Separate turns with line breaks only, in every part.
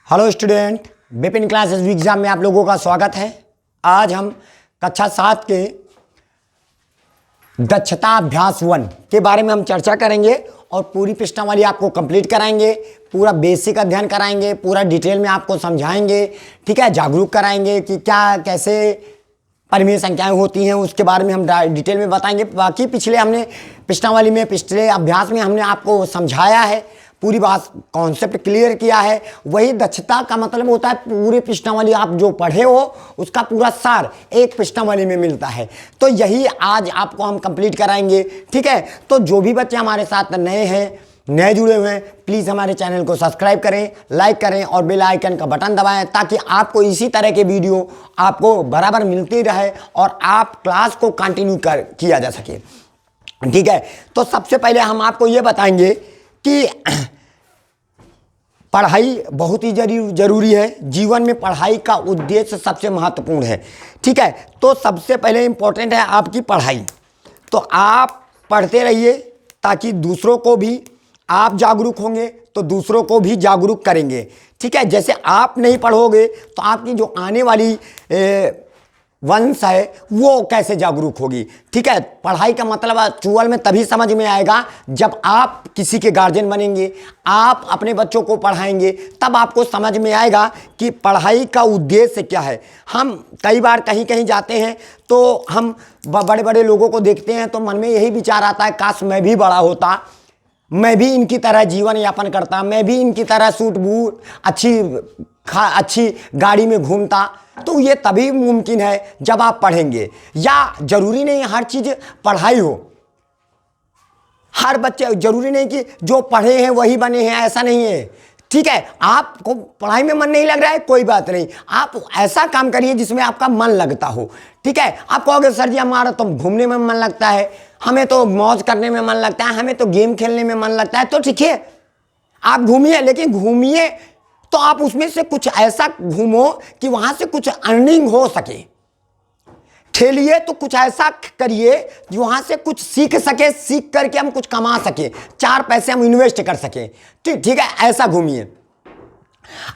Hello student, Vipin classes exam में आप लोगों का स्वागत है। आज हम कक्षा 7 के दक्षता अभ्यास 1 के बारे में हम चर्चा करेंगे और पूरी प्रश्नावली आपको कंप्लीट कराएंगे, पूरा बेसिक अध्ययन कराएंगे, पूरा डिटेल में आपको समझाएंगे। ठीक है, जागरूक कराएंगे कि क्या कैसे परिमेय संख्याएं होती हैं, उसके बारे में हम डिटेल में बताएंगे। बाकी पिछले अभ्यास में हमने आपको समझाया है, पूरी बात कॉन्सेप्ट क्लियर किया है। वही दक्षता का मतलब होता है पूरी प्रश्नावली आप जो पढ़े हो उसका पूरा सार एक प्रश्नावली में मिलता है। तो यही आज आपको हम कंप्लीट कराएंगे। ठीक है, तो जो भी बच्चे हमारे साथ नए जुड़े हुए हैं, प्लीज़ हमारे चैनल को सब्सक्राइब करें, लाइक करें और बेल आइकन का बटन दबाएं ताकि आपको इसी तरह के वीडियो आपको बराबर मिलती रहे और आप क्लास को कंटिन्यू किया जा सके। ठीक है, तो सबसे पहले हम आपको ये बताएंगे कि पढ़ाई बहुत ही जरूरी है। जीवन में पढ़ाई का उद्देश्य सबसे महत्वपूर्ण है। ठीक है, तो सबसे पहले इम्पोर्टेंट है आपकी पढ़ाई। तो आप पढ़ते रहिए ताकि दूसरों को भी, आप जागरूक होंगे तो दूसरों को भी जागरूक करेंगे। ठीक है, जैसे आप नहीं पढ़ोगे तो आपकी जो आने वाली वंश है वो कैसे जागरूक होगी। ठीक है, पढ़ाई का मतलब चुअल में तभी समझ में आएगा जब आप किसी के गार्जियन बनेंगे, आप अपने बच्चों को पढ़ाएंगे, तब आपको समझ में आएगा कि पढ़ाई का उद्देश्य क्या है। हम कई बार कहीं कहीं जाते हैं तो हम बड़े बड़े लोगों को देखते हैं तो मन में यही विचार आता है, काश मैं भी बड़ा होता, मैं भी इनकी तरह जीवन यापन करता, मैं भी इनकी तरह सूट बूट अच्छी गाड़ी में घूमता। तो ये तभी मुमकिन है जब आप पढ़ेंगे। या जरूरी नहीं हर चीज पढ़ाई हो, हर बच्चे जरूरी नहीं कि जो पढ़े हैं वही बने हैं, ऐसा नहीं है। ठीक है, आपको पढ़ाई में मन नहीं लग रहा है, कोई बात नहीं, आप ऐसा काम करिए जिसमें आपका मन लगता हो। ठीक है, आप कहोगे सर जी हमारा तो घूमने में मन लगता है, हमें तो मौज करने में मन लगता है, हमें तो गेम खेलने में मन लगता है, तो ठीक है आप घूमिए, लेकिन घूमिए तो आप उसमें से कुछ ऐसा घूमो कि वहां से कुछ अर्निंग हो सके। खेलिए तो कुछ ऐसा करिए जो वहां से कुछ सीख सके, सीख करके हम कुछ कमा सके, 4 पैसे हम इन्वेस्ट कर सके। ठीक है, ऐसा घूमिए।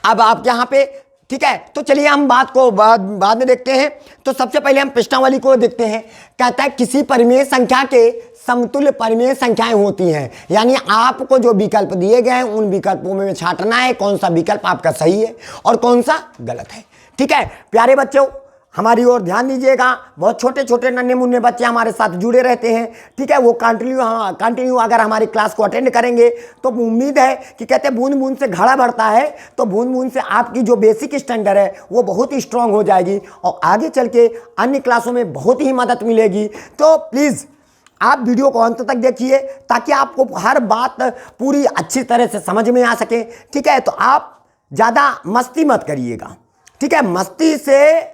अब आप यहां पे, ठीक है, तो चलिए हम बात को बाद में देखते हैं। तो सबसे पहले हम प्रश्नावली को देखते हैं। कहता है किसी परिमेय संख्या के समतुल्य परिमेय संख्याएं होती हैं, यानी आपको जो विकल्प दिए गए हैं उन विकल्पों में छांटना है कौन सा विकल्प आपका सही है और कौन सा गलत है। ठीक है, प्यारे बच्चों हमारी ओर ध्यान दीजिएगा। बहुत छोटे छोटे नन्हे मुन्ने बच्चे हमारे साथ जुड़े रहते हैं। ठीक है, वो कंटिन्यू अगर हमारी क्लास को अटेंड करेंगे तो उम्मीद है कि कहते हैं बूंद बूंद से घड़ा भरता है, तो बूंद बूंद से आपकी जो बेसिक स्टैंडर्ड है वो बहुत ही स्ट्रांग हो जाएगी और आगे चल के अन्य क्लासों में बहुत ही मदद मिलेगी। तो प्लीज़ आप वीडियो को अंत तक देखिए ताकि आपको हर बात पूरी अच्छी तरह से समझ में आ सके। ठीक है, तो आप ज़्यादा मस्ती मत करिएगा। ठीक है, मस्ती से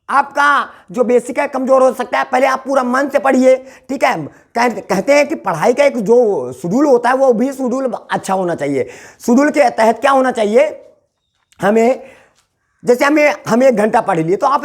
आपका जो बेसिक है कमज़ोर हो सकता है। पहले आप पूरा मन से पढ़िए। ठीक है, कहते हैं कि पढ़ाई का एक जो शेड्यूल होता है वो भी शेड्यूल अच्छा होना चाहिए। शेड्यूल के तहत क्या होना चाहिए, हमें जैसे हम 1 घंटा पढ़ लिए तो आप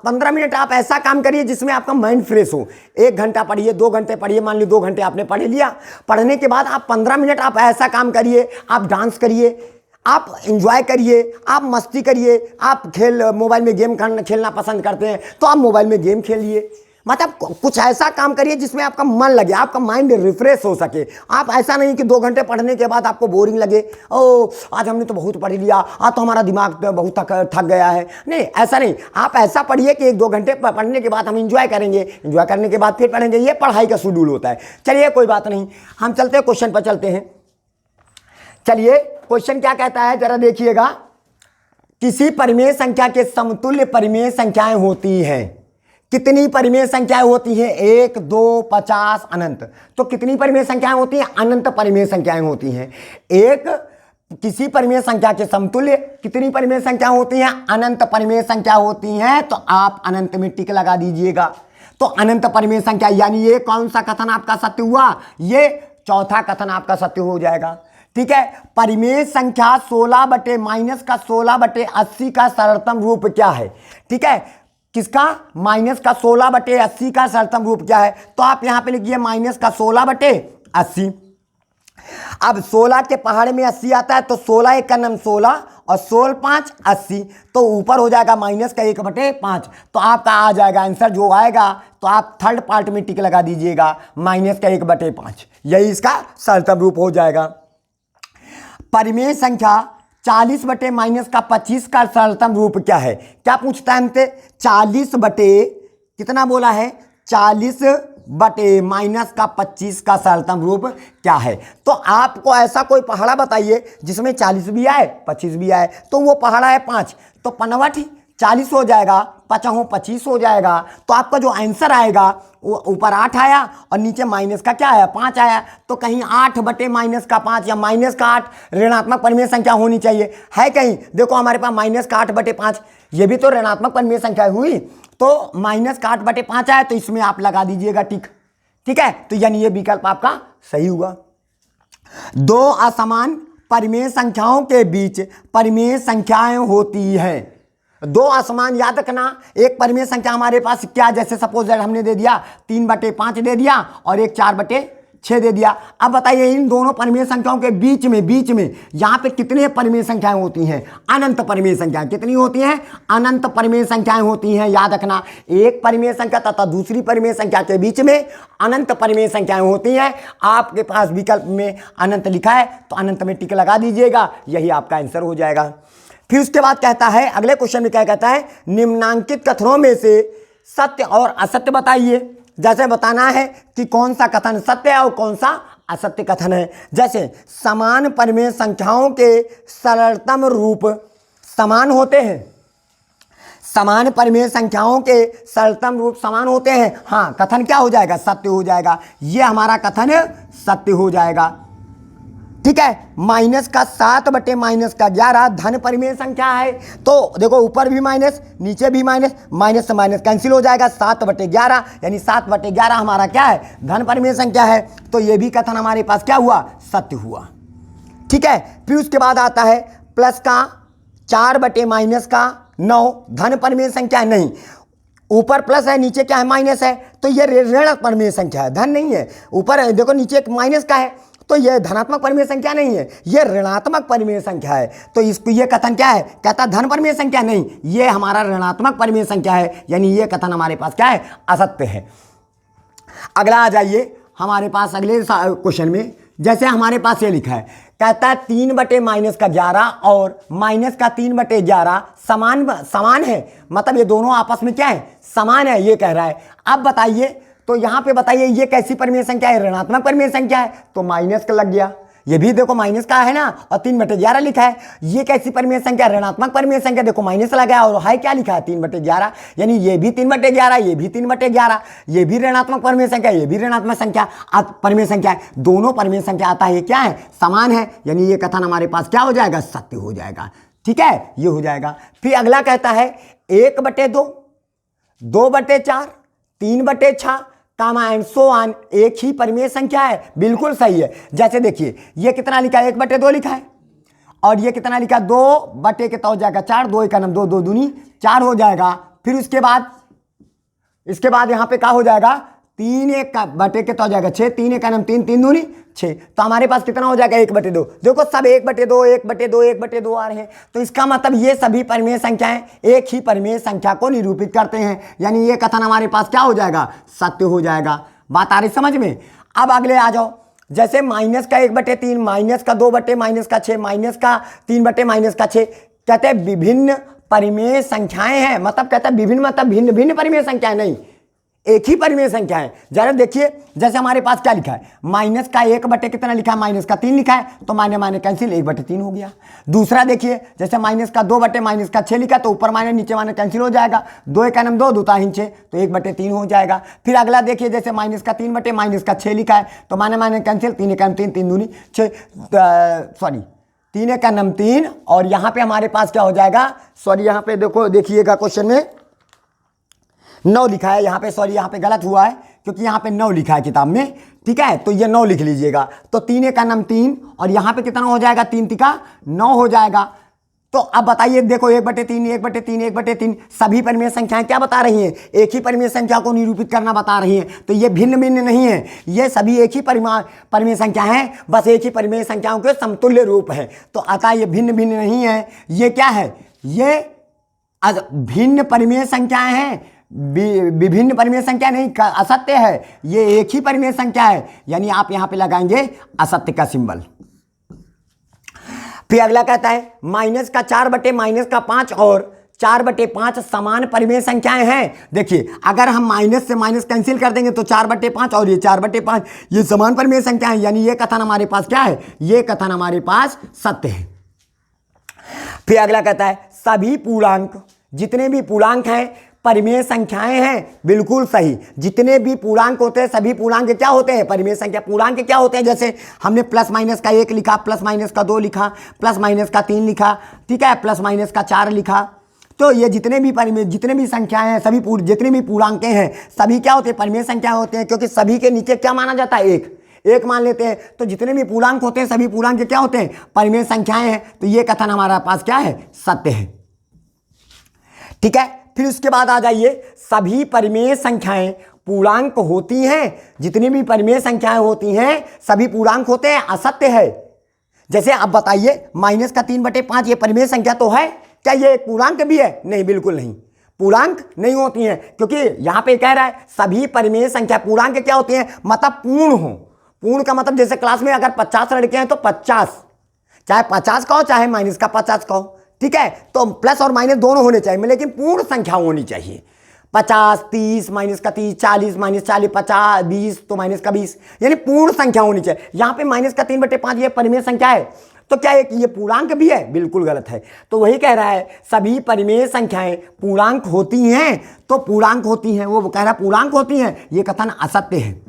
15 मिनट आप ऐसा काम करिए जिसमें आपका माइंड फ्रेश हो। 1 घंटा पढ़िए, 2 घंटे पढ़िए, मान ली 2 घंटे आपने पढ़ लिया। पढ़ने के बाद आप 15 मिनट आप ऐसा काम करिए, आप डांस करिए, आप एंजॉय करिए, आप मस्ती करिए। आप मोबाइल में गेम खेलना पसंद करते हैं तो आप मोबाइल में गेम खेलिए। मतलब कुछ ऐसा काम करिए जिसमें आपका मन लगे, आपका माइंड रिफ्रेश हो सके। आप ऐसा नहीं कि 2 घंटे पढ़ने के बाद आपको बोरिंग लगे, ओ आज हमने तो बहुत पढ़ लिया, आज तो हमारा दिमाग बहुत थक गया है। नहीं, ऐसा नहीं, आप ऐसा पढ़िए कि 1-2 घंटे पढ़ने के बाद हम इंजॉय करेंगे, इंजॉय करने के बाद फिर पढ़ेंगे। ये पढ़ाई का शेड्यूल होता है। चलिए कोई बात नहीं, हम चलते हैं क्वेश्चन पर चलते हैं। चलिए क्वेश्चन क्या कहता है जरा देखिएगा। किसी परिमेय संख्या के समतुल्य परिमेय संख्याएं होती हैं। कितनी परिमेय संख्याएं होती हैं? 1, 2, 50 अनंत। तो कितनी परिमेय संख्याएं होती हैं? अनंत परिमेय संख्याएं होती हैं। किसी परिमेय संख्या के समतुल्य कितनी परिमेय संख्या होती हैं? अनंत परिमेय संख्या होती हैं। तो आप अनंत में टिक लगा दीजिएगा। तो अनंत परिमेय संख्या यानी ये कौन सा कथन आपका सत्य हुआ? ये चौथा कथन आपका सत्य हो जाएगा। ठीक है, परिमेय संख्या 16/-16/80 का सरलतम रूप क्या है? ठीक है, किसका? माइनस का 16/80 का सरलतम रूप क्या है? तो आप यहां पे लिखिए माइनस का 16/80। अब 16 के पहाड़ में 80 आता है, तो 16 एक का नाम 16 और 16 5 80, तो ऊपर हो जाएगा माइनस का 1/5। तो आपका आ जाएगा आंसर जो आएगा, तो आप थर्ड पार्ट में टिक लगा दीजिएगा, माइनस का 1/5, यही इसका सरलतम रूप हो जाएगा। परिमेय संख्या 40 बटे माइनस का 25 का सरलतम रूप क्या है? क्या पूछता है हमसे? 40 बटे कितना बोला है? 40 बटे माइनस का 25 का सरलतम रूप क्या है? तो आपको ऐसा कोई पहाड़ा बताइए जिसमें 40 भी आए 25 भी आए, तो वो पहाड़ा है 5, तो 5 40 हो जाएगा, 5 25 हो जाएगा। तो आपका जो आंसर आएगा वो ऊपर 8 आया और नीचे माइनस का क्या आया? 5 आया। तो कहीं 8 बटे माइनस का 5 या माइनस का 8 ऋणात्मक परिमेय संख्या होनी चाहिए, है कहीं? देखो हमारे पास माइनस का 8 बटे 5, ये भी तो ऋणात्मक परिमेय संख्या हुई, तो माइनस का 8 बटे 5 आया, तो इसमें आप लगा दीजिएगा टिक, ठीक है? तो यानी ये विकल्प आपका सही हुआ। दो असमान परिमेय संख्याओं के बीच परिमेय संख्याएं होती हैं। दो असमान याद रखना, एक परिमेय संख्या हमारे पास क्या, जैसे सपोज हमने दे दिया 3/5 दे दिया और एक 4/6 दे दिया। अब बताइए इन दोनों परिमेय संख्याओं के बीच में यहाँ पे कितने परिमेय संख्याएं होती हैं? अनंत परिमेय संख्याएं। कितनी होती हैं? अनंत परिमेय संख्याएं होती हैं। याद रखना, एक परिमेय संख्या तथा दूसरी परिमेय संख्या के बीच में अनंत परिमेय संख्याएं होती हैं। आपके पास विकल्प में अनंत लिखा है, तो अनंत में टिक लगा दीजिएगा, यही आपका आंसर हो जाएगा। फिर उसके बाद कहता है, अगले क्वेश्चन में क्या कहता है? निम्नांकित कथनों में से सत्य और असत्य बताइए। जैसे बताना है कि कौन सा कथन सत्य है और कौन सा असत्य कथन है। जैसे समान परिमेय संख्याओं के सरलतम रूप समान होते हैं। समान परिमेय संख्याओं के सरलतम रूप समान होते हैं। हाँ, कथन क्या हो जाएगा? सत्य हो जाएगा। ये हमारा कथन सत्य हो जाएगा, ठीक है? माइनस का 7 बटे माइनस का 11 धन परिमेय संख्या है। तो देखो ऊपर भी माइनस नीचे भी माइनस, माइनस से माइनस कैंसिल हो जाएगा, 7/11 यानी 7/11 हमारा क्या है? धन परिमेय संख्या है। तो ये भी कथन हमारे पास क्या हुआ? सत्य हुआ, ठीक है? फिर उसके बाद आता है प्लस का 4 बटे माइनस का 9 धन परिमेय संख्या नहीं। ऊपर प्लस है नीचे क्या है? माइनस है, तो ये ऋण परिमेय संख्या है, धन नहीं है। ऊपर देखो नीचे एक माइनस का है, तो यह धनात्मक परिमेय संख्या नहीं है, यह ऋणात्मक परिमेय संख्या है। तो इसको ये कथन क्या है? कहता धन परिमेय संख्या नहीं, ये हमारा ऋणात्मक परिमेय संख्या है, यानी ये कथन हमारे पास क्या है? असत्य है। अगला आ जाइए हमारे पास अगले क्वेश्चन में। जैसे हमारे पास ये लिखा है, कहता है 3 बटे माइनस का 11 और माइनस का 3/11 समान है। मतलब ये दोनों आपस में क्या है? समान है, ये कह रहा है। अब बताइए, तो यहाँ पे बताइए ये कैसी परिमेय संख्या है? ऋणात्मक परिमेय संख्या है, तो माइनस का लग गया। ये भी देखो माइनस का है ना, और 3/11 लिखा है। ये कैसी परिमेय संख्या? ऋणात्मक परिमेय संख्या, देखो माइनस लगा और हाई क्या लिखा है? 3/11, यानी ये भी 3/11, ये भी 3/11, ये भी ऋणात्मक परिमेय संख्या, ये भी ऋणात्मक संख्या परिमेय संख्या है। दोनों परिमेय संख्या आता है क्या है? समान है, यानी ये कथन हमारे पास क्या हो जाएगा? सत्य हो जाएगा, ठीक है? ये हो जाएगा। फिर अगला कहता है 1/2, 2/4, 3/6 कामा एंड सो ऑन एक ही परिमेय संख्या है। बिल्कुल सही है। जैसे देखिए ये कितना लिखा है? 1/2 लिखा है, और ये कितना लिखा है? 2 बटे के तो हो जाएगा 4, 2 का नाम 2, 2 दूनी 4 हो जाएगा। फिर उसके बाद यहाँ पे क्या हो जाएगा? 3 1 का बटे के तो हो जाएगा 6, 3 का नाम 3, 3 दूनी 6। तो हमारे पास कितना हो जाएगा? 1/2। देखो सब 1/2 1/2 1/2 आ रहे हैं, तो इसका मतलब ये सभी परिमेय संख्याएं एक ही परिमेय संख्या को निरूपित करते हैं, यानी ये कथन हमारे पास क्या हो जाएगा? सत्य हो जाएगा। बात आ रही समझ में? अब अगले आ जाओ। जैसे माइनस का 1/3, माइनस का 2 बटे माइनस का 6, माइनस का 3 बटे माइनस का 6, कहते हैं विभिन्न परिमेय संख्याएं हैं। मतलब कहता है विभिन्न मतलब भिन्न भिन्न परिमेय संख्याएं नहीं, एक ही परिमेय संख्या है। जरा देखिए, जैसे हमारे पास क्या लिखा है? माइनस का 1 बटे कितना लिखा है? माइनस का 3 लिखा है, तो माइनस माइनस कैंसिल, 1/3 हो गया। दूसरा देखिए, जैसे माइनस का 2 बटे माइनस का 6 लिखा, तो ऊपर माइनस नीचे माइनस कैंसिल हो जाएगा। 2 का नाम 2, 2 3 6, तो 1/3 हो जाएगा। फिर अगला देखिए, जैसे माइनस का 3 बटे माइनस का 6 लिखा है, तो माइनस माइनस कैंसिल, 3 का नाम 3, 3 दूनी 6, 3 का नाम 3, और यहाँ पे हमारे पास क्या हो जाएगा? सॉरी यहाँ पे देखो, देखिएगा क्वेश्चन में 9 लिखा है यहाँ पे, सॉरी यहाँ पे गलत हुआ है क्योंकि यहाँ पे 9 लिखा है किताब में, ठीक है? तो ये 9 लिख लीजिएगा। तो 3 का नाम 3, और यहाँ पे कितना हो जाएगा? 3 3 9 हो जाएगा। तो अब बताइए, देखो 1/3, 1/3, 1/3 सभी परिमेय संख्याएं क्या बता रही हैं? एक ही परिमेय संख्या को निरूपित करना बता रही हैं। तो ये भिन्न भिन्न नहीं है, ये सभी एक ही परिमेय संख्या हैं, बस एक ही परिमेय संख्याओं के समतुल्य रूप है। तो अतः ये भिन्न भिन्न नहीं है। ये क्या है? ये भिन्न परिमेय संख्याएं हैं, विभिन्न परिमेय संख्या नहीं, असत्य है। ये एक ही परिमेय संख्या है, यानी आप यहां पे लगाएंगे असत्य का सिंबल। फिर अगला कहता है -4 बटे -5 और 4/5 समान परिमेय संख्याएं हैं। देखिए, अगर हम माइनस से माइनस कैंसिल कर देंगे तो 4/5 और ये 4/5 ये समान परिमेय संख्याएं, यानी ये कथन हमारे पास क्या है? ये कथन हमारे पास सत्य है। फिर अगला कहता है सभी पूर्णांक, जितने भी पूर्णांक हैं परिमेय संख्याएं हैं। बिल्कुल सही, जितने भी पूर्णांक होते हैं सभी पूर्णांक क्या होते हैं? परिमेय संख्या। पूर्णांक क्या होते हैं? जैसे हमने प्लस माइनस का 1 लिखा, प्लस माइनस का 2 लिखा, प्लस माइनस का 3 लिखा, ठीक है, प्लस माइनस का 4 लिखा। तो ये जितने भी संख्याएं हैं, जितने भी पूर्णांकें हैं, सभी क्या होते हैं? परिमेय संख्या होते हैं, क्योंकि सभी के नीचे क्या माना जाता है? एक मान लेते हैं। तो जितने भी पूर्णांक होते हैं सभी पूर्णांक क्या होते हैं? परिमेय संख्याएं हैं। तो ये कथन हमारा पास क्या है? सत्य है। ठीक है, फिर उसके बाद आ जाइए, सभी परिमेय संख्याएं पूर्णांक होती हैं। जितनी भी परिमेय संख्याएं होती हैं सभी पूर्णांक होते हैं, असत्य है। जैसे अब बताइए -3/5 ये परिमेय संख्या तो है, क्या ये एक पूर्णांक भी है? नहीं, बिल्कुल नहीं, पूर्णांक नहीं होती हैं, क्योंकि यहां पे कह रहा है सभी परिमेय संख्या पूर्णांक क्या होती हैं? मतलब पूर्ण हो। पूर्ण का मतलब जैसे क्लास में अगर 50 लड़के हैं तो 50, चाहे 50 का हो चाहे -50 का हो, ठीक है। तो प्लस और माइनस दोनों होने चाहिए, लेकिन पूर्ण संख्या होनी चाहिए। 50, 30, -30, 40, -40, 50, 20 तो -20, यानी पूर्ण संख्या होनी चाहिए। यहाँ पे -3/5 ये परिमेय संख्या है, तो क्या एक ये पूर्णांक भी है? बिल्कुल गलत है। तो वही कह रहा है सभी परिमेय संख्याएं पूर्णांक होती हैं, तो पूर्णांक होती हैं, वो कह रहा है पूर्णांक होती हैं, ये कथन असत्य है।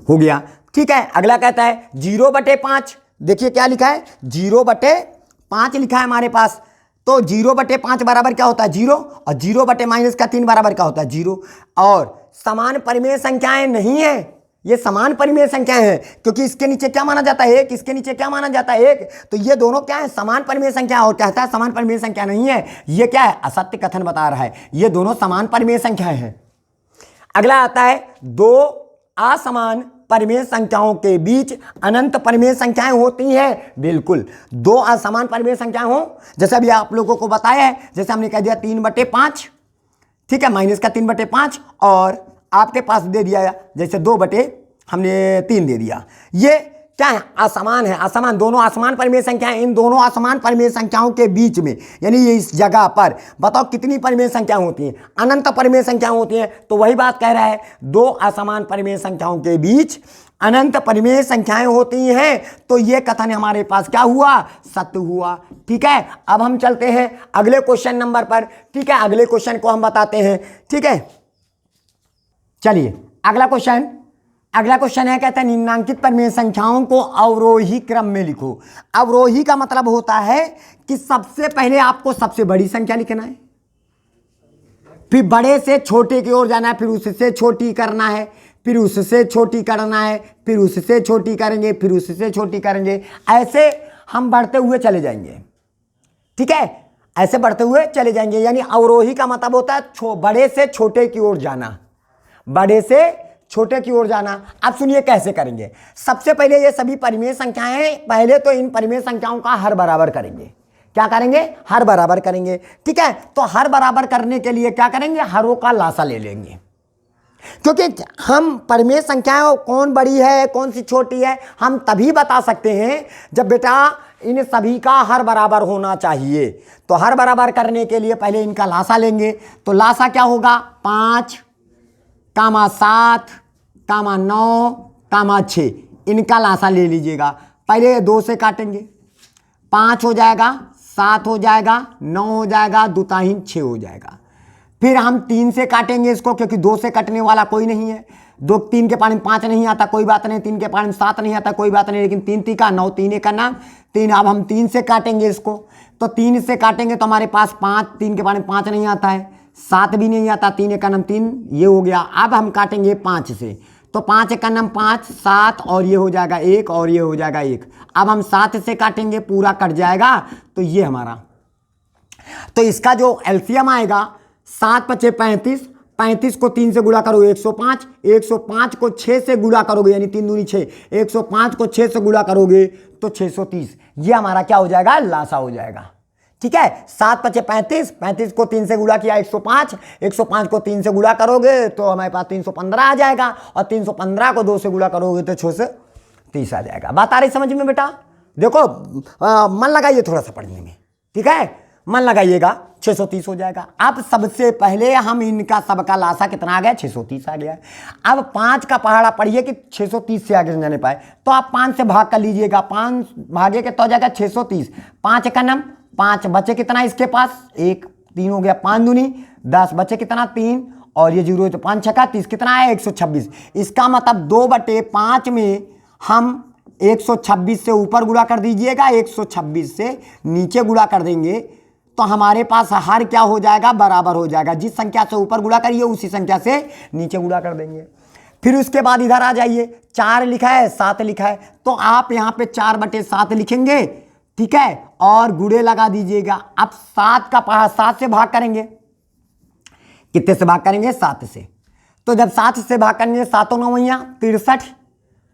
हो गया, ठीक है। अगला कहता है 0/5। देखिए क्या लिखा है? 0/5 लिखा है हमारे पास। तो 0/5 बराबर क्या होता है? 0, और 0/-3 बराबर क्या होता है? 0। और समान परिमेय संख्याएं नहीं है, ये समान परिमेय संख्याएं हैं, क्योंकि इसके नीचे क्या माना जाता है? 1, इसके नीचे क्या माना जाता है? 1। तो ये दोनों क्या है? समान परिमेय संख्या। और कहता है समान परिमेय संख्या नहीं है, ये क्या है? असत्य कथन बता रहा है। ये दोनों समान परिमेय संख्याएं हैं। अगला आता है 2 असमान परिमेय संख्याओं के बीच अनंत परिमेय संख्याएं होती हैं। बिल्कुल, 2 असमान परिमेय संख्याएं हो, जैसे अभी आप लोगों को बताया है, जैसे हमने कह दिया 3/5, ठीक है, -3/5, और आपके पास दे दिया जैसे 2/3 दे दिया। ये क्या है? असमान है। असमान, दोनों असमान परिमेय संख्याएं, इन दोनों असमान परिमेय संख्याओं के बीच में, यानी ये इस जगह पर बताओ कितनी परिमेय संख्याएं होती हैं? अनंत परिमेय संख्याएं होती हैं। तो वही बात कह रहा है, 2 असमान परिमेय संख्याओं के बीच अनंत परिमेय संख्याएं होती हैं। तो ये कथन हमारे पास क्या हुआ? सत्य हुआ। ठीक है, अब हम चलते हैं अगले क्वेश्चन नंबर पर। ठीक है, अगले क्वेश्चन को हम बताते हैं। ठीक है, चलिए अगला क्वेश्चन है, कहता है निम्नांकित परिमेय संख्याओं को अवरोही क्रम में लिखो। अवरोही का मतलब होता है कि सबसे पहले आपको सबसे बड़ी संख्या लिखना है, फिर बड़े से छोटे की ओर जाना है, फिर उससे छोटी करना है, फिर उससे छोटी करना है, फिर उससे छोटी करेंगे, फिर उससे छोटी करेंगे। ऐसे हम बढ़ते हुए चले जाएंगे। ठीक है, ऐसे बढ़ते हुए चले जाएंगे, यानी अवरोही का मतलब होता है बड़े से छोटे की ओर जाना, बड़े से छोटे की ओर जाना। अब सुनिए कैसे करेंगे। सबसे पहले ये सभी परिमेय संख्याएं, पहले तो इन परिमेय संख्याओं का हर बराबर करेंगे। क्या करेंगे? हर बराबर करेंगे। ठीक है, तो हर बराबर करने के लिए क्या करेंगे? हरों का लासा ले लेंगे, क्योंकि हम परिमेय संख्याएं कौन बड़ी है कौन सी छोटी है हम तभी बता सकते हैं जब बेटा इन सभी का हर बराबर होना चाहिए। तो हर बराबर करने के लिए पहले इनका लासा लेंगे। तो लासा क्या होगा? 5, 7, 9, 6, इनका लासा ले लीजिएगा। पहले 2 से काटेंगे, 5 हो जाएगा, 7 हो जाएगा, 9 हो जाएगा, 2 3 6 हो जाएगा। फिर हम 3 से काटेंगे इसको, क्योंकि 2 से कटने वाला कोई नहीं है। 3 के पानी में 5 नहीं आता, कोई बात नहीं। 3 के पानी में 7 नहीं आता, कोई बात नहीं। लेकिन 3 3 का 9, 3 1 का 3। अब हम 3 से काटेंगे इसको, तो 3 से काटेंगे तो हमारे पास 5, 3 के पानी में 5 नहीं आता है, 7 भी नहीं आता, 3 1 का 3, ये हो गया। अब हम काटेंगे 5 से, तो 5 का नम 5, 7 और ये हो जाएगा 1 और ये हो जाएगा 1। अब हम 7 से काटेंगे, पूरा कट जाएगा, तो ये हमारा, तो इसका जो एलसीएम आएगा 7 पचे 35, 35 को 3 से गुणा करोगे 105, 105 को 6 से गुणा करोगे यानी 3 दूनी 6, 105 को 6 से गुणा करोगे तो 630। ये हमारा क्या हो जाएगा, लासा हो जाएगा। ठीक है, 7 पचे 35, 35 को 3 से गुणा किया 105, 105 को 3 से गुणा करोगे तो हमारे पास 315 आ जाएगा, और 315 को 2 से गुणा करोगे तो 630 आ जाएगा। बात आ रही समझ में बेटा? देखो मन लगाइए थोड़ा सा पढ़ने में, ठीक है, मन लगाइएगा, 630 हो जाएगा। अब सबसे पहले हम इनका सबका लासा कितना आ गया, 630 आ गया। अब 5 का पहाड़ा पढ़िए कि 630 से आगे जाने पाए, तो आप 5 से भाग कर लीजिएगा, 5 भागे के तो जाएगा 630, 5 का नम 5, बचे कितना इसके पास 1, 3 हो गया, 5 दूनी 10, बचे कितना 3 और ये 0 तो 5 छक्का 30, कितना है 126। इसका मतलब 2/5 में हम 126 से ऊपर गुणा कर दीजिएगा, 126 से नीचे गुणा कर देंगे तो हमारे पास हर क्या हो जाएगा, बराबर हो जाएगा। जिस संख्या से ऊपर गुणा करिए उसी संख्या से नीचे गुणा कर देंगे। फिर उसके बाद इधर आ जाइए, 4 लिखा है 7 लिखा है, तो आप यहाँ पे 4/7 लिखेंगे, ठीक है, और गुणे लगा दीजिएगा। अब 7 का पहाड़ा 7 से भाग करेंगे, कितने से भाग करेंगे, 7 से। तो जब 7 से भाग करेंगे 7 9 63,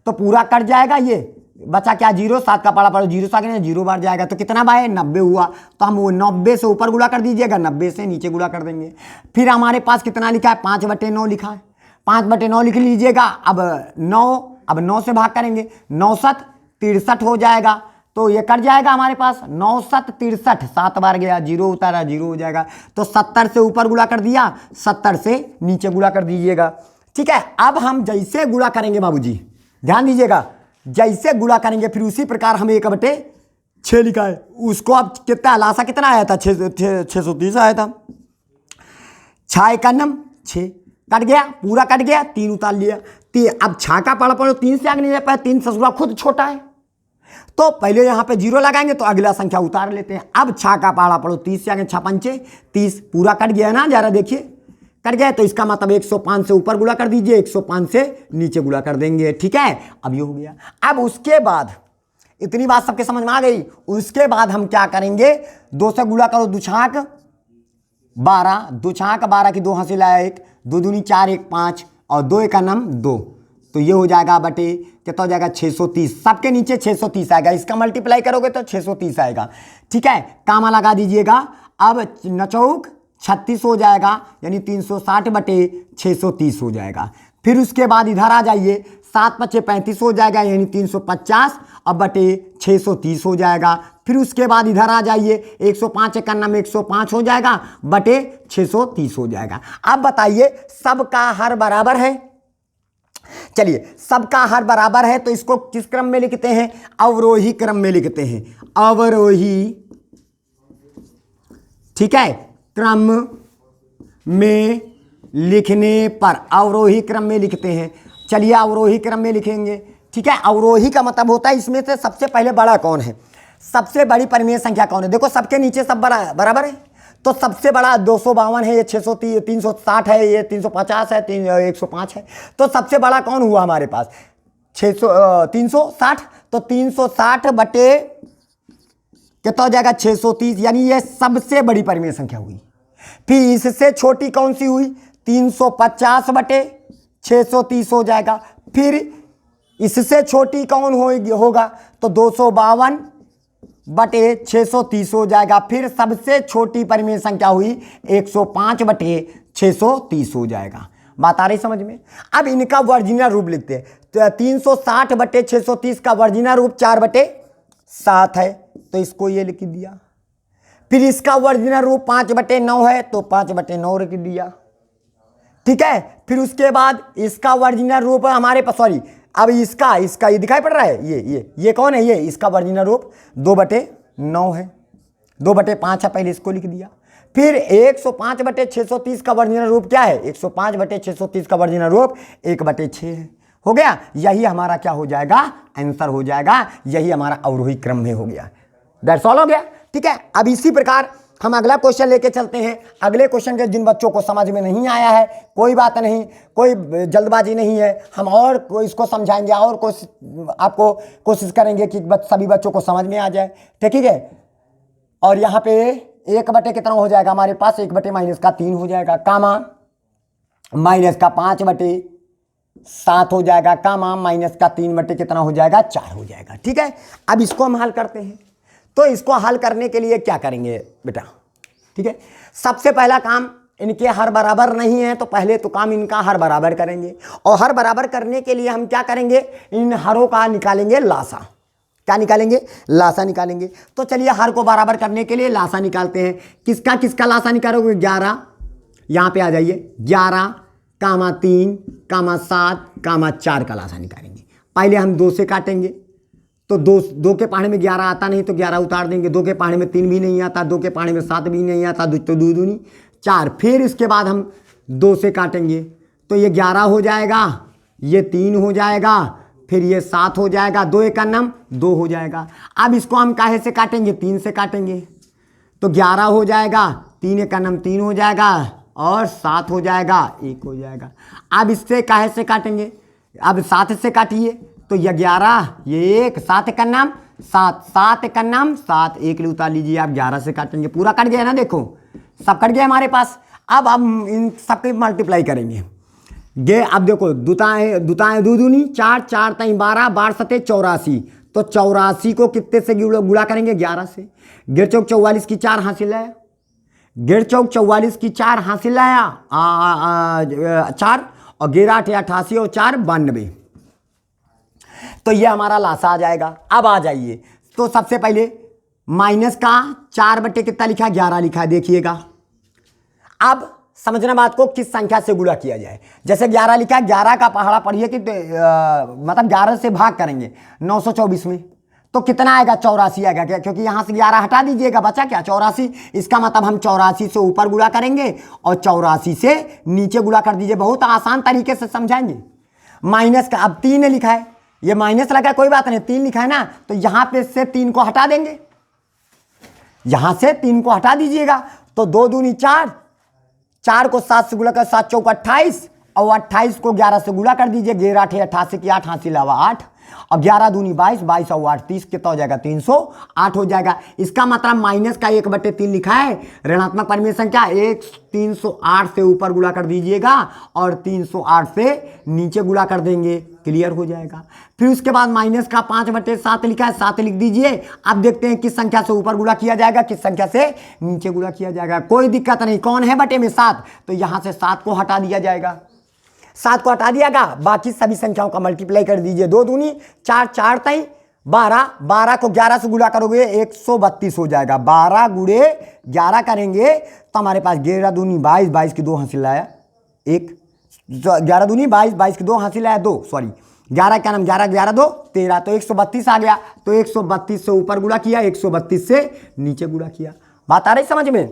तो पूरा कट जाएगा, ये बचा क्या 0, 7 का पहाड़ा पढ़ो 0 से आगे 0 बार जाएगा, तो कितना बाय 90 हुआ। तो हम वो 90 से ऊपर गुणा कर दीजिएगा, 90 से नीचे गुणा कर देंगे। फिर हमारे पास कितना लिखा है, 5/9 लिखा है, 5/9 लिख लीजिएगा। अब 9 से भाग करेंगे, 9 7 63 हो जाएगा, तो ये कट जाएगा हमारे पास 9 7 63, 7 बार गया 0 उतारा 0 हो जाएगा। तो 70 से ऊपर गुणा कर दिया, 70 से नीचे गुणा कर दीजिएगा। ठीक है, अब हम जैसे गुणा करेंगे बाबूजी ध्यान दीजिएगा, जैसे गुणा करेंगे फिर उसी प्रकार हम 1/6 लिखा है, उसको अब कितना लासा कितना आया था, 630 आया था। 6 का नम 6 कट गया, पूरा कट गया, 3 उतार लिया। अब 6 का पढ़ा पढ़ो 3 से आगे नहीं जा पाया, 3 ससुरा खुद छोटा है, तो पहले यहाँ पे 0 लगाएंगे तो अगला संख्या उतार लेते हैं। अब 6 का पहाड़ा पढ़ो 30 से आगे 6 पंचे 30, पूरा कट गया ना, जरा देखिए कट गया, तो इसका मतलब 105 से ऊपर गुणा कर दीजिए, 105 से नीचे गुणा कर देंगे। ठीक है, अब ये हो गया। अब उसके बाद इतनी बात सबके समझ में आ गई। उसके बाद हम क्या करेंगे, 2 से गुणा करो 2 छाक 12, 2 छाक 12 की 2 हासिल आया 1, 2 दूनी 4 1 5 और 2 1 नम 2, तो ये हो जाएगा बटे कितना हो जाएगा 630। सबके नीचे 630 आएगा, इसका मल्टीप्लाई करोगे तो 630 आएगा। ठीक है, कामा लगा दीजिएगा। अब नचौक 36 हो जाएगा, यानी 360/630 हो जाएगा। फिर उसके बाद इधर आ जाइए, 7 5 35 हो जाएगा, यानी 350 अब बटे 630 हो जाएगा। फिर उसके बाद इधर आ जाइए, 105 का नाम 105 हो जाएगा, बटे 630 हो जाएगा। अब बताइए सबका हर बराबर है, चलिए सबका हर बराबर है तो इसको किस क्रम में लिखते हैं, अवरोही क्रम में लिखते हैं, अवरोही, ठीक है, क्रम में लिखने पर अवरोही क्रम में लिखते हैं। चलिए अवरोही क्रम में लिखेंगे। ठीक है, अवरोही का मतलब होता है इसमें से सबसे पहले बड़ा कौन है, सबसे बड़ी परिमेय संख्या कौन है। देखो सबके नीचे सब बराबर है, तो सबसे बड़ा 252 है, ये 630 360 है, ये 350 है, 105 है, तो सबसे बड़ा कौन हुआ हमारे पास 360, तो 360 बटे कितना हो जाएगा 630, यानी ये सबसे बड़ी परिमेय संख्या हुई। फिर इससे छोटी कौन सी हुई, 350 बटे 630 हो जाएगा। फिर इससे छोटी कौन होगा, तो 252 बटे 630 हो जाएगा। फिर सबसे छोटी परिमेय संख्या हुई 105 बटे 630 हो जाएगा। बात आ रही समझ में। अब इनका वर्जिनल रूप लिखते हैं, तो 360 बटे 630 का वर्जिनल रूप 4/7 है, तो इसको ये लिख दिया। फिर इसका वर्जिनल रूप 5/9 है, तो 5/9 लिख दिया। ठीक है, फिर उसके बाद इसका वर्जिनल रूप हमारे पास, सॉरी अब इसका ये दिखाई पड़ रहा है, ये कौन है, ये इसका वर्जिनल रूप 2/9 है, 2/5 है, पहले इसको लिख दिया। फिर 105 बटे 630 का वर्जिनल रूप क्या है, 105 बटे 630 का वर्जिनल रूप 1/6 है। हो गया, यही हमारा क्या हो जाएगा, आंसर हो जाएगा, यही हमारा अवरोही क्रम में हो गया। दैट्स ऑल हो गया। ठीक है, अब इसी प्रकार हम अगला क्वेश्चन लेके चलते हैं। अगले क्वेश्चन के जिन बच्चों को समझ में नहीं आया है कोई बात नहीं, कोई जल्दबाजी नहीं है, हम और इसको समझाएंगे और आपको कोशिश करेंगे कि सभी बच्चों को समझ में आ जाए, ठीक है। और यहाँ पे 1 बटे कितना हो जाएगा हमारे पास, 1 बटे -3 हो जाएगा, कामा -5/7 हो जाएगा, कामा -3 बटे कितना हो जाएगा, 4 हो जाएगा, ठीक है। अब इसको हम हल करते हैं। तो इसको हल करने के लिए क्या करेंगे बेटा, ठीक है। सबसे पहला काम, इनके हर बराबर नहीं है तो पहले तो काम इनका हर बराबर करेंगे, और हर बराबर करने के लिए हम क्या करेंगे, इन हरों का निकालेंगे लासा। क्या निकालेंगे, लासा निकालेंगे। तो चलिए हर को बराबर करने के लिए लासा निकालते हैं। किसका किसका लासा निकालोगे, 11, यहाँ पे आ जाइए, 11, 3, 7, 4 का लासा निकालेंगे। पहले हम 2 से काटेंगे, तो 2 के पहाड़े में 11 आता नहीं तो 11 उतार देंगे, 2 के पहाड़े में 3 भी नहीं आता, 2 के पहाड़े में 7 भी नहीं आता, तो 2 दूनी 4। फिर इसके बाद हम 2 से काटेंगे तो ये 11 हो जाएगा, ये 3 हो जाएगा, फिर ये 7 हो जाएगा, 2 1 नम 2 हो जाएगा। अब इसको हम काहे से काटेंगे, 3 से काटेंगे, तो 11 हो जाएगा, 3 1 नम 3 हो जाएगा, और 7 हो जाएगा, 1 हो जाएगा। अब इससे काहे से काटेंगे, अब 7 से काटिए, तो ये 11, ये 1, 7 1 नम 7, 7 1 नम 7, 1 उतार लीजिए। आप 11 से काटेंगे, पूरा कट गया ना, देखो सब कट गया हमारे पास। अब हम इन सबके मल्टीप्लाई करेंगे, गे अब देखो, दुताएं दू दूनी 4, 4 3 12, 12 7 84, तो 84 को कितने से गुणा करेंगे, 11 से। गिर चौक 44 की 4 हासिल है, गिर चौक 44 की 4 हासिल आया, 4, और 11 8 88 और 4 92, तो ये हमारा लासा आ जाएगा। अब आ जाइए, तो सबसे पहले माइनस का 4 बटे कितना लिखा है, 11 लिखा है, देखिएगा। अब समझना बात को, किस संख्या से गुणा किया जाए। जैसे 11 लिखा है, 11 का पहाड़ा पढ़िए कि मतलब 11 से भाग करेंगे 924 में, तो कितना आएगा, 84 आएगा क्या, क्योंकि यहाँ से 11 हटा दीजिएगा, बचा क्या, 84। इसका मतलब हम 84 से ऊपर गुणा करेंगे और 84 से नीचे गुणा कर दीजिए। बहुत आसान तरीके से समझाएंगे। माइनस का, अब 3 लिखा है, ये माइनस लगा, कोई बात नहीं, 3 लिखा है ना, तो यहाँ पे से 3 को हटा देंगे, यहाँ से 3 को हटा दीजिएगा, तो 2 दूनी 4, 4 को 7 से गुणा कर, 7 चौक 28, और 28 को 11 से गुणा कर दीजिए, 11 8 88 की 8 हासिल आवा 8, और 11 दूनी 22, 22 और 8 30, कितना हो जाएगा, 308 हो जाएगा। इसका मतलब माइनस का 1/3 लिखा है, ऋणात्मक परिमेय संख्या 1 308 से ऊपर गुणा कर दीजिएगा और 308 से नीचे गुणा कर देंगे, क्लियर हो जाएगा। फिर उसके बाद माइनस का 5/7 लिखा है, 7 लिख दीजिए। अब देखते हैं किस संख्या से ऊपर गुणा किया जाएगा, किस संख्या से नीचे गुणा किया जाएगा। कोई दिक्कत नहीं, कौन है बटे में 7, तो यहाँ से 7 को हटा दिया जाएगा, 7 को हटा दियागा, बाकी सभी संख्याओं का मल्टीप्लाई कर दीजिए। 2 दूनी 4, 4 3 12, 12 को 11 से गुणा करोगे 132 हो जाएगा। 12 गुणे 11 करेंगे तो हमारे पास 11 दूनी 22, 22 की 2 हासिल आया 1, 11 दूनी 22, 22 की 2 हासिल आया 2, सॉरी 11 का नाम 11, 11 2 13, तो 132 आ गया। तो 132 से ऊपर गुणा किया, 132 से नीचे गुणा किया। बात आ रही समझ में।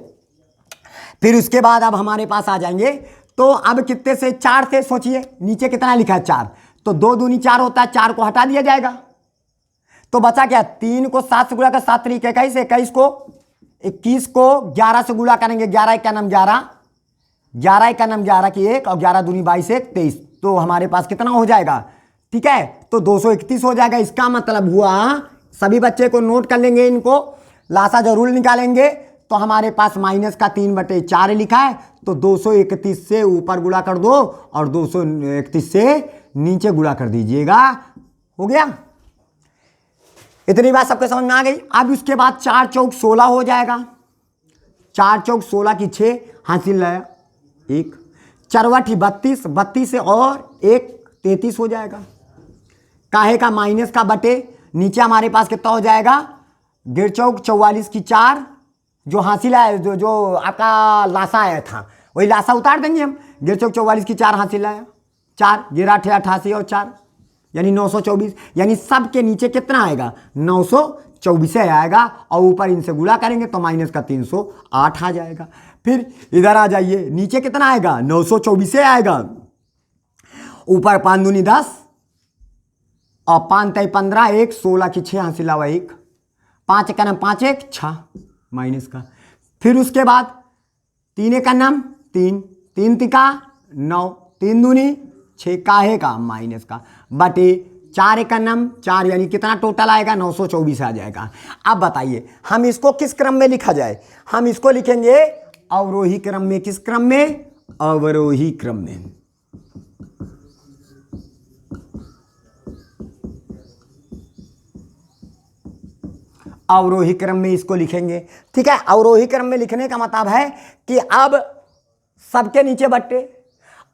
फिर उसके बाद अब हमारे पास आ जाएंगे, तो अब कितने से, 4 से सोचिए, नीचे कितना लिखा है 4, तो 2 दूनी 4 होता है, 4 को हटा दिया जाएगा, तो बचा क्या, 3 को 7 से गुणा कर, 7 3 21, 21 को 21 को 11 से गुणा करेंगे, 11 का नाम 11, 11 का नाम 11 की 1, और 11 दूनी 22 1 23, तो हमारे पास कितना हो जाएगा, ठीक है, तो 231 हो जाएगा। इसका मतलब हुआ, सभी बच्चे को नोट कर लेंगे, इनको लासा जरूर निकालेंगे। तो हमारे पास माइनस का 3/4 लिखा है, तो 231 से ऊपर गुणा कर दो और 231 से नीचे गुणा कर दीजिएगा, हो गया। इतनी बात सबके समझ में आ गई। अब उसके बाद 4 चौक 16 हो जाएगा, 4 चौक 16 की 6 हासिल है 1, 4 32, 32 से और 1 33 हो जाएगा। काहे का, माइनस का बटे नीचे हमारे पास कितना हो जाएगा, 1.5 चौक 44 की 4 जो हासिल है, जो आपका लासा आया था वही लासा उतार देंगे हम। 1.5 चौक 44 की 4 हासिल आया 4, 11 8 88 और 4 यानी 924, यानी सब के नीचे कितना आएगा, 924 आएगा, और ऊपर इनसे गुणा करेंगे तो माइनस का 308 आ जाएगा। फिर इधर आ जाइए, नीचे कितना आएगा, 924 आएगा, ऊपर 5 दूनी 10 और 5 3 15, 1 16 की 6 हासिल आवा 1, 5 का नाम 5 1 6 माइनस का फिर उसके बाद 3 एका नम 3, 3 तिका 9, 3 दूनी 6 काहे का माइनस का बटे 4 एका नम 4, यानी कितना टोटल आएगा 924 आ जाएगा। अब बताइए हम इसको किस क्रम में लिखा जाए? हम इसको लिखेंगे अवरोही क्रम में। किस क्रम में? अवरोही क्रम में। अवरोही क्रम में इसको लिखेंगे। ठीक है, अवरोही क्रम में लिखने का मतलब है कि अब सबके नीचे बट्टे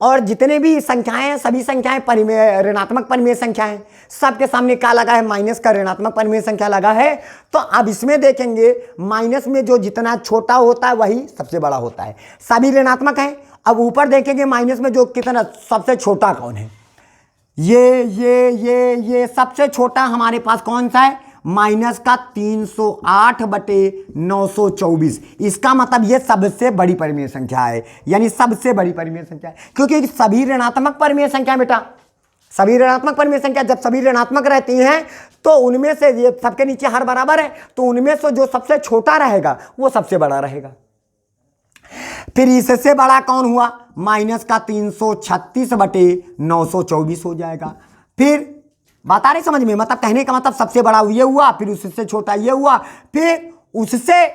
और जितने भी संख्याएं हैं सभी संख्याएं ऋणात्मक परिमेय संख्याएं, सबके सामने क्या लगा है? माइनस का ऋणात्मक परिमेय संख्या लगा है। तो अब इसमें देखेंगे माइनस में जो जितना छोटा होता है वही सबसे बड़ा होता है। सभी ऋणात्मक है। अब ऊपर देखेंगे माइनस में जो कितना सबसे छोटा कौन है? ये सबसे छोटा हमारे पास कौन सा है? माइनस का 308 बटे 924। इसका मतलब ये सबसे बड़ी परिमेय संख्या है, यानी सबसे बड़ी परिमेय संख्या है, क्योंकि सभी ऋणात्मक परिमेय संख्या बेटा, सभी ऋणात्मक परिमेय संख्या जब सभी ऋणात्मक रहती हैं तो उनमें से ये सबके नीचे हर बराबर है, तो उनमें से जो सबसे छोटा रहेगा वो सबसे बड़ा रहेगा। फिर इससे बड़ा कौन हुआ? माइनस का 336 बटे 924 हो जाएगा। फिर बात आ रही समझ में? मतलब कहने का मतलब सबसे बड़ा ये हुआ, फिर उससे छोटा ये हुआ, फिर उससे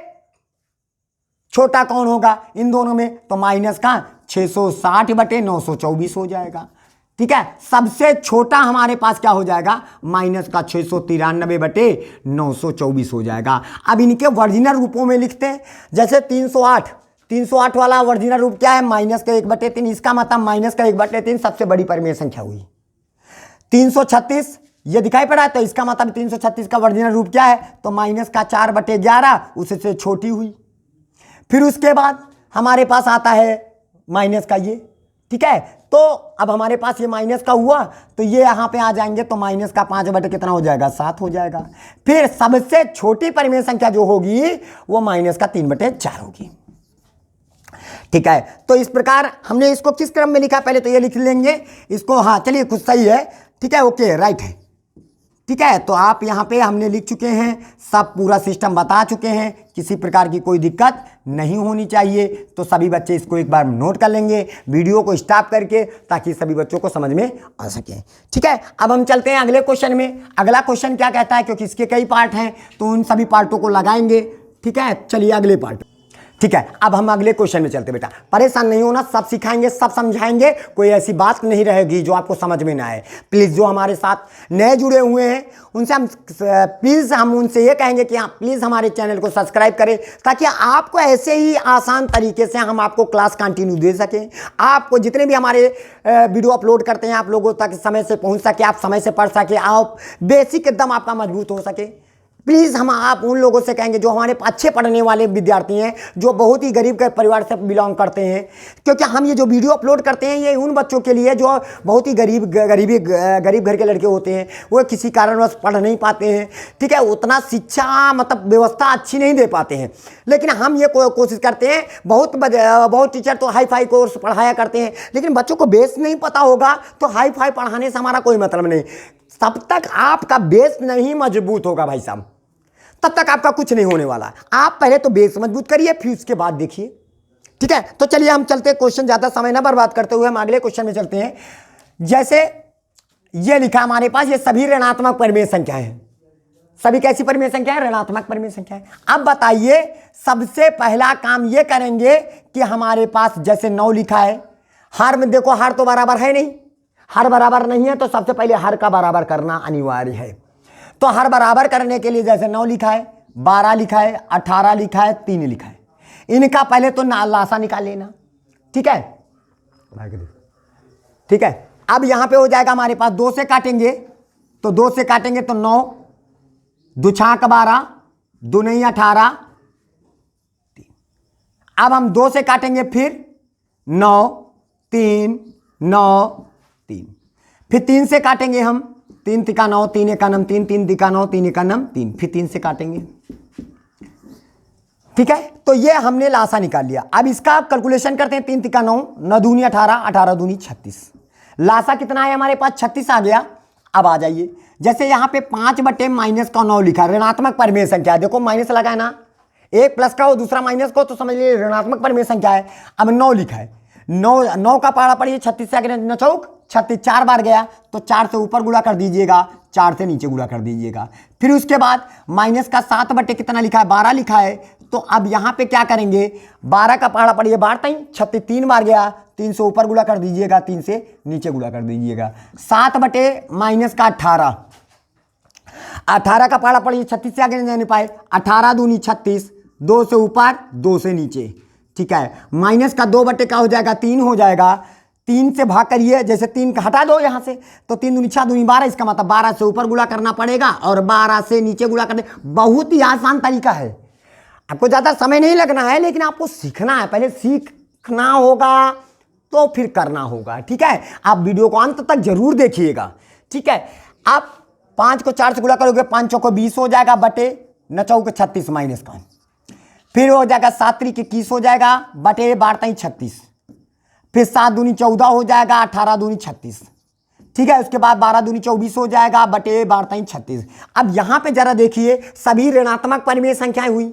छोटा कौन होगा इन दोनों में? तो माइनस का 660 बटे 924 हो जाएगा। ठीक है, सबसे छोटा हमारे पास क्या हो जाएगा? माइनस का 693 बटे 924 हो जाएगा। अब इनके वर्जिनल रूपों में लिखते हैं, जैसे 308 वाला वर्जिनल रूप क्या है? माइनस का 1/3। इसका मतलब माइनस का 1/3 सबसे बड़ी परिमेय संख्या हुई। 336 ये दिखाई पड़ा है, तो इसका मतलब 336 का वर्जिनल रूप क्या है? तो माइनस का 4/11, उससे छोटी हुई। फिर उसके बाद हमारे पास आता है माइनस का ये। ठीक है, तो अब हमारे पास ये माइनस का हुआ, तो ये यहाँ पे आ जाएंगे, तो माइनस का 5 बटे कितना हो जाएगा? 7 हो जाएगा। फिर सबसे छोटी परिमेय संख्या जो होगी वो माइनस का 3/4 होगी। ठीक है, तो इस प्रकार हमने इसको किस क्रम में लिखा? पहले तो ये लिख लेंगे इसको। हाँ चलिए, कुछ सही है। ठीक है, ओके, राइट है। ठीक है, तो आप यहाँ पे हमने लिख चुके हैं, सब पूरा सिस्टम बता चुके हैं, किसी प्रकार की कोई दिक्कत नहीं होनी चाहिए। तो सभी बच्चे इसको एक बार नोट कर लेंगे वीडियो को स्टॉप करके, ताकि सभी बच्चों को समझ में आ सके। ठीक है, अब हम चलते हैं अगले क्वेश्चन में। अगला क्वेश्चन क्या कहता है, क्योंकि इसके कई पार्ट हैं तो उन सभी पार्टों को लगाएंगे। ठीक है, चलिए अगले पार्ट। ठीक है, अब हम अगले क्वेश्चन में चलते। बेटा परेशान नहीं होना, सब सिखाएंगे, सब समझाएंगे, कोई ऐसी बात नहीं रहेगी जो आपको समझ में ना आए। प्लीज़ जो हमारे साथ नए जुड़े हुए हैं उनसे हम उनसे ये कहेंगे कि आप प्लीज़ हमारे चैनल को सब्सक्राइब करें, ताकि आपको ऐसे ही आसान तरीके से हम आपको क्लास कंटिन्यू दे सकें। आपको जितने भी हमारे वीडियो अपलोड करते हैं आप लोगों तक समय से पहुँच सके, आप समय से पढ़ सके, आप बेसिक एकदम आपका मजबूत हो सके। प्लीज़ हम आप उन लोगों से कहेंगे जो हमारे अच्छे पढ़ने वाले विद्यार्थी हैं, जो बहुत ही गरीब के परिवार से बिलोंग करते हैं, क्योंकि हम ये जो वीडियो अपलोड करते हैं ये उन बच्चों के लिए जो बहुत ही गरीब घर के लड़के होते हैं, वो किसी कारणवश पढ़ नहीं पाते हैं। ठीक है, उतना शिक्षा मतलब व्यवस्था अच्छी नहीं दे पाते हैं, लेकिन हम ये कोशिश करते हैं। बहुत टीचर तो हाई फाई कोर्स पढ़ाया करते हैं, लेकिन बच्चों को बेस नहीं पता होगा तो हाई फाई पढ़ाने से हमारा कोई मतलब नहीं। तब तक आपका बेस नहीं मजबूत होगा भाई साहब, तब तक आपका कुछ नहीं होने वाला। आप पहले तो बेस मजबूत करिए, फिर उसके बाद देखिए। ठीक है, तो चलिए हम चलते हैं क्वेश्चन, ज़्यादा समय ना बर्बाद करते हुए हम अगले क्वेश्चन में चलते हैं। जैसे ये लिखा हमारे पास, ये सभी ऋणात्मक परिमेय संख्या है। सभी कैसी परिमेय संख्या है? ऋणात्मक परिमेय संख्या है। अब बताइए, सबसे पहला काम ये करेंगे कि हमारे पास जैसे 9 लिखा है, हर में देखो हर तो बराबर है नहीं, हर बराबर नहीं है, तो सबसे पहले हर का बराबर करना अनिवार्य है। तो हर बराबर करने के लिए जैसे 9 लिखा है, 12 लिखा है, 18 लिखा है, 3 लिखा है, इनका पहले तो लासा निकाल लेना। ठीक है, ठीक है। अब यहां पे हो जाएगा हमारे पास 2 से काटेंगे, तो 2 से काटेंगे तो 9, 2 छाक 12, 2 नहीं 18, 3। अब हम 2 से काटेंगे फिर 9, 3, 9, 3, फिर 3 से काटेंगे हम, 3 तिका 9, 3 एका नम 3, 3 तिका 9, 3 एका नम 3, फिर 3 से काटेंगे। ठीक है, तो ये हमने लासा निकाल लिया। अब इसका कैलकुलेशन करते हैं। 3 तिका 9, 9 दूनी 18, 18 दूनी 36, लासा कितना है हमारे पास? 36 आ गया। अब आ जाइए, जैसे यहाँ पे 5 बटे माइनस का 9 लिखा, ऋणात्मक परिमेय संख्या, देखो माइनस लगा है ना, एक प्लस का हो दूसरा माइनस का हो तो समझ लीजिए ऋणात्मक परिमेय संख्या है। अब 9 लिखा है, 9 का पहाड़ा पढ़िए 36 से आगे 9 चौक 36, 4 बार गया तो 4 से ऊपर गुणा कर दीजिएगा, 4 से नीचे गुणा कर दीजिएगा। फिर उसके बाद माइनस का 7 बटे कितना लिखा है, 12 लिखा है। तो अब यहाँ पे क्या करेंगे, 12 का पहाड़ा पढ़िए 12 टाइम 36, 3 बार गया, 3 से ऊपर गुणा कर दीजिएगा, 3 से नीचे गुणा कर दीजिएगा। 7 बटे माइनस का 18, 18 का पहाड़ा पढ़िए 36 से आगे नहीं जाने पाए, 18 दूनी 36, 2 से ऊपर 2 से नीचे, ठीक है। माइनस का 2 बटे का हो जाएगा 3 हो जाएगा, 3 से भाग करिए, जैसे 3 का हटा दो यहाँ से तो 3 दूनी 6 दूनी 12, इसका मतलब 12 से ऊपर गुणा करना पड़ेगा और 12 से नीचे गुणा करने। बहुत ही आसान तरीका है, आपको ज़्यादा समय नहीं लगना है, लेकिन आपको सीखना है, पहले सीखना होगा तो फिर करना होगा, ठीक है। आप वीडियो को अंत तक जरूर देखिएगा, ठीक है। आप 5 को 4 से गुणा करोगे, 5 चौको 20 हो जाएगा, बटे 9 चौको 36 माइनस का, फिर हो जाएगा 7 त्रिक 21 हो जाएगा, बटे 12 36, फिर 7 दूनी 14 हो जाएगा, 18 दूनी 36, ठीक है। उसके बाद 12 दूनी 24 हो जाएगा, बटे 12 36। अब यहाँ पे जरा देखिए, सभी ऋणात्मक परिमेय संख्याएं हुई,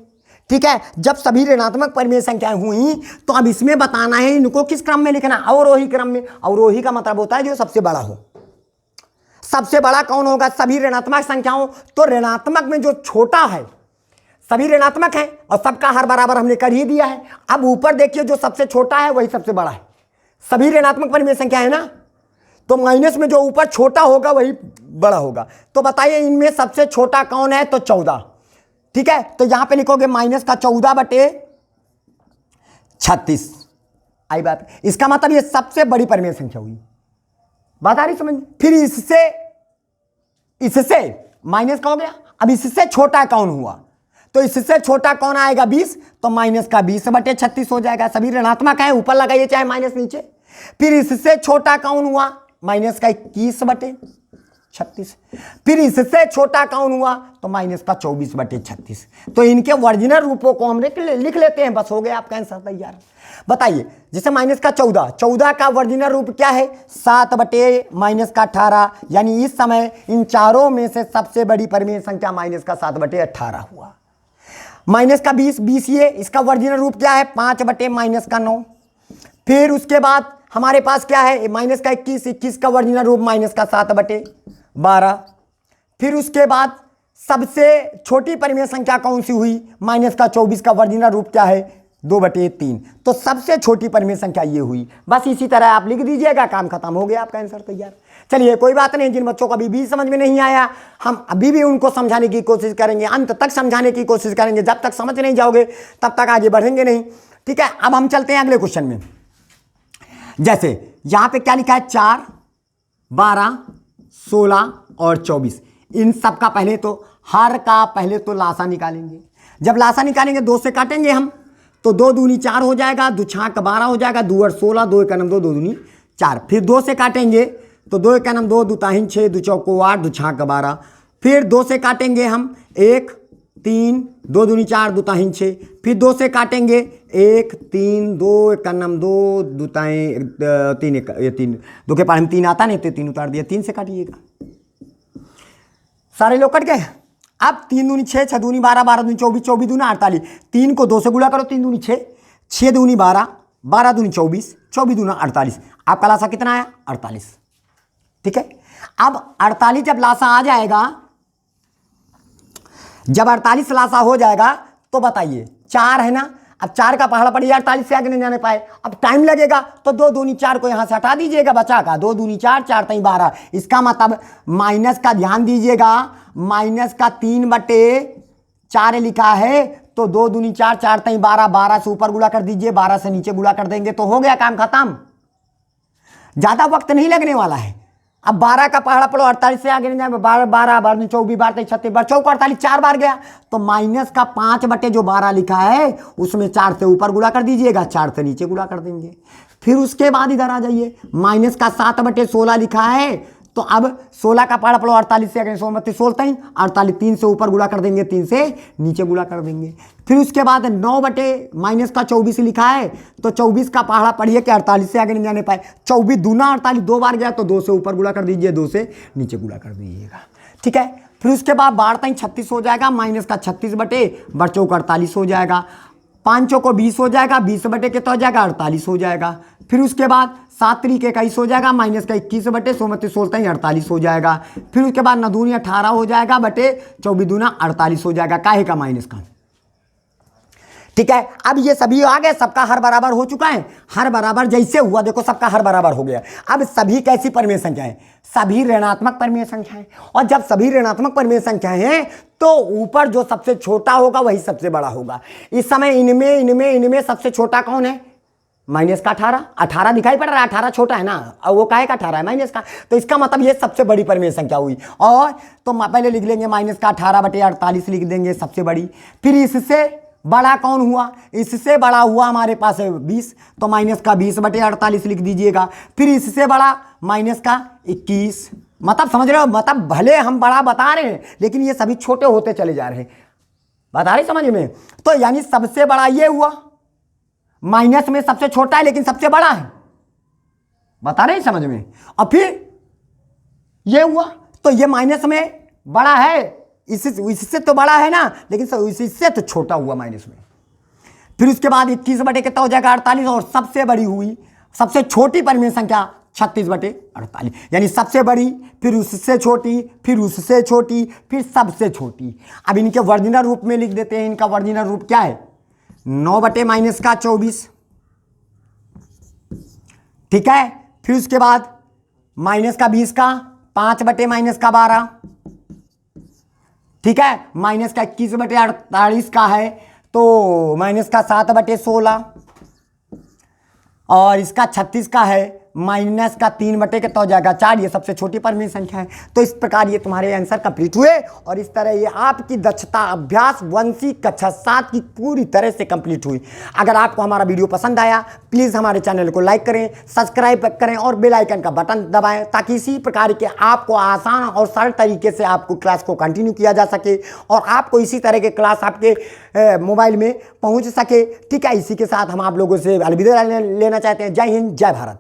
ठीक है। जब सभी ऋणात्मक परिमेय संख्याएं हुई तो अब इसमें बताना है इनको किस क्रम में लिखना, अवरोही क्रम में। अवरोही का मतलब होता है जो सबसे बड़ा हो। सबसे बड़ा कौन होगा, सभी ऋणात्मक संख्याओं, तो ऋणात्मक में जो छोटा है, सभी ऋणात्मक है और सबका हर बराबर हमने कर ही दिया है। अब ऊपर देखिए जो सबसे छोटा है वही सबसे बड़ा है, सभी ऋणात्मक परिमेय संख्या है ना, तो माइनस में जो ऊपर छोटा होगा वही बड़ा होगा। तो बताइए इनमें सबसे छोटा कौन है, तो 14, ठीक है। तो यहां पे लिखोगे माइनस का 14 बटे 36, आई बात। इसका मतलब ये सबसे बड़ी परिमेय संख्या हुई, बात आ रही समझ। फिर इससे माइनस का हो गया, अब इससे छोटा कौन हुआ, तो इससे छोटा कौन आएगा 20, तो माइनस का 20 बटे 36 हो जाएगा। सभी ऋणात्मक है, ऊपर लगाइए चाहे माइनस नीचे। फिर इससे छोटा कौन हुआ, माइनस का 21 बटे 36। फिर इससे छोटा कौन हुआ, तो माइनस का 24 बटे 36। तो इनके वर्जिनल रूपों को हम लिख लेते हैं, बस हो गया आपका आंसर तैयार। बताइए जैसे माइनस का 14 का वर्जिनल रूप क्या है, 7 बटे माइनस का 18, यानी इस समय इन चारों में से सबसे बड़ी परिमेय संख्या माइनस का 7 बटे 18 हुआ। माइनस का 20 ये इसका वर्जिनल रूप क्या है, 5 बटे माइनस का 9। फिर उसके बाद हमारे पास क्या है, माइनस का 21 का वर्जिनल रूप माइनस का 7 बटे 12। फिर उसके बाद सबसे छोटी परिमेय संख्या कौन सी हुई, माइनस का 24 का वर्जिनल रूप क्या है, 2 बटे 3। तो सबसे छोटी परिमेय संख्या ये हुई। बस इसी तरह आप लिख दीजिएगा, काम खत्म हो गया, आपका आंसर तैयार। चलिए कोई बात नहीं, जिन बच्चों को अभी भी समझ में नहीं आया हम अभी भी उनको समझाने की कोशिश करेंगे, अंत तक समझाने की कोशिश करेंगे। जब तक समझ नहीं जाओगे तब तक आगे बढ़ेंगे नहीं, ठीक है। अब हम चलते हैं अगले क्वेश्चन में। जैसे यहां पे क्या लिखा है, 4, 12, 16 और 24। इन सब का पहले तो हर का पहले तो लासा निकालेंगे। जब लासा निकालेंगे 2 से काटेंगे हम, तो 2 दूनी 4 हो जाएगा, 2 छाक 12 हो जाएगा, 2 और 16, 2 1 2, 2 दूनी 4। फिर 2 से काटेंगे तो 2 1 2, 2 ताहिन 6, 2 चौको 8, 2 छाक 12। फिर 2 से काटेंगे हम 1 3, 2 दूनी 4, 2 ताहिन 6। फिर 2 से काटेंगे 1 3, 2 1 2, 2 ताहिन 3 ये 3, 2 के पास हम 3 आता नहीं तो 3 उतार दिया, 3 से काटिएगा, सारे लोग कट गए। अब 3 दूनी 6, 6 दूनी 12, 12 दूनी 24, 24 दूना 48। 3 को 2 से गुणा करो, 3 दूनी 6, 6 दूनी 12, 12 दूनी 24, 24 दूना 48। आपका लासा कितना आया, 48, ठीक है। अब 48 जब लासा आ जाएगा, जब 48 लासा हो जाएगा तो बताइए 4 है ना, अब 4 का पहाड़ा पड़िए, 48 से आगे नहीं जाने पाए, अब टाइम लगेगा तो 2 दूनी 4 को यहां से हटा दीजिएगा, बचा का 2 दूनी 4, 4 3 12। इसका मतलब माइनस का ध्यान दीजिएगा, माइनस का 3 बटे 4 लिखा है, तो 2 दूनी 4, 4 3 12, 12 से ऊपर गुणा कर दीजिए, 12 से नीचे गुणा कर देंगे तो हो गया काम खत्म, ज्यादा वक्त नहीं लगने वाला है। अब 12 का पहाड़ा पड़ो, 48 से आगे नहीं जाए, 12 12 24 12 36 चौक 48, 4 बार गया तो माइनस का 5 बटे जो 12 लिखा है उसमें 4 से ऊपर गुणा कर दीजिएगा, 4 से नीचे गुणा कर देंगे। फिर उसके बाद इधर आ जाइए, माइनस का 7 बटे 16 लिखा है, तो अब 16 का पहाड़ा पड़ो, 48 से आगे 16 16 48, 3 से ऊपर गुणा कर देंगे, 3 से नीचे गुणा कर देंगे। फिर उसके बाद 9 बटे माइनस का 24 लिखा है, तो 24 का पहाड़ा पढ़िए कि 48 से आगे नहीं जाने पाए, 24 दूना 48, 2 बार गया तो 2 से ऊपर गुणा कर दीजिए, 2 से नीचे गुणा कर दीजिएगा, ठीक है। फिर उसके बाद 12 36 हो जाएगा, माइनस का 36 बटे बच्चों को 48 हो जाएगा। 5 को 20 हो जाएगा, 20 बटे कितना हो जाएगा 48 हो जाएगा। फिर उसके बाद 7 तरीके 21 हो जाएगा, माइनस का 21 बटे 16 48 हो जाएगा। फिर उसके बाद 9 दूनी 18 हो जाएगा बटे 24 दूना 48 हो जाएगा, काहे का माइनस का। ठीक है, अब ये सभी आ गए, सबका हर बराबर हो चुका है। हर बराबर जैसे हुआ देखो, सबका हर बराबर हो गया। अब सभी कैसी परिमेय संख्याएं, सभी ऋणात्मक परिमेय संख्याएं। और जब सभी ऋणात्मक परिमेय संख्याएं हैं तो ऊपर जो सबसे छोटा होगा वही सबसे बड़ा होगा। इस समय इनमें सबसे छोटा कौन है, माइनस का 18 दिखाई पड़ रहा है, 18 छोटा है ना, और वो काहे का 18 है, माइनस का। तो इसका मतलब ये सबसे बड़ी परिमेय संख्या हुई। और तो पहले लिख लेंगे माइनस का 18 बटे 48 लिख देंगे सबसे बड़ी। फिर इससे बड़ा कौन हुआ, इससे बड़ा हुआ हमारे पास है 20, तो माइनस का 20 बटे 48 लिख दीजिएगा। फिर इससे बड़ा माइनस का 21। मतलब समझ रहे हो, मतलब भले हम बड़ा बता रहे हैं लेकिन ये सभी छोटे होते चले जा रहे हैं, बता रहे समझ में। तो यानी सबसे बड़ा ये हुआ, माइनस में सबसे छोटा है लेकिन सबसे बड़ा है, बता रहे समझ में। और फिर ये हुआ, तो ये माइनस में बड़ा है, इससे तो बड़ा है ना, लेकिन इससे तो छोटा हुआ माइनस में। फिर उसके बाद 21 बटे कितना हो जाएगा 48, और सबसे बड़ी हुई, सबसे छोटी परिमेय संख्या 36 बटे 48, यानी सबसे बड़ी, फिर उससे छोटी, फिर उससे छोटी, फिर सबसे छोटी। अब इनके वर्जिनल रूप में लिख देते हैं। इनका वर्जिनल रूप क्या है, 9 बटे माइनस का 24। ठीक है, फिर उसके बाद माइनस का 20 का 5 बटे माइनस का 12। ठीक है, माइनस का 21 बटे 48 का है तो माइनस का 7 बटे 16, और इसका 36 का है माइनस का 3 बटे कितना हो जाएगा 4। ये सबसे छोटी परिमेय संख्या है। तो इस प्रकार ये तुम्हारे आंसर कंप्लीट हुए, और इस तरह ये आपकी दक्षता अभ्यास वंशी कक्षा 7 की पूरी तरह से कंप्लीट हुई। अगर आपको हमारा वीडियो पसंद आया प्लीज़ हमारे चैनल को लाइक करें, सब्सक्राइब करें और बेल आइकन का बटन दबाएं, ताकि इसी प्रकार के आपको आसान और सरल तरीके से आपको क्लास को कंटिन्यू किया जा सके और आपको इसी तरह के क्लास आपके मोबाइल में पहुँच सके। ठीक है, इसी के साथ हम आप लोगों से अलविदा लेना चाहते हैं। जय हिंद, जय भारत।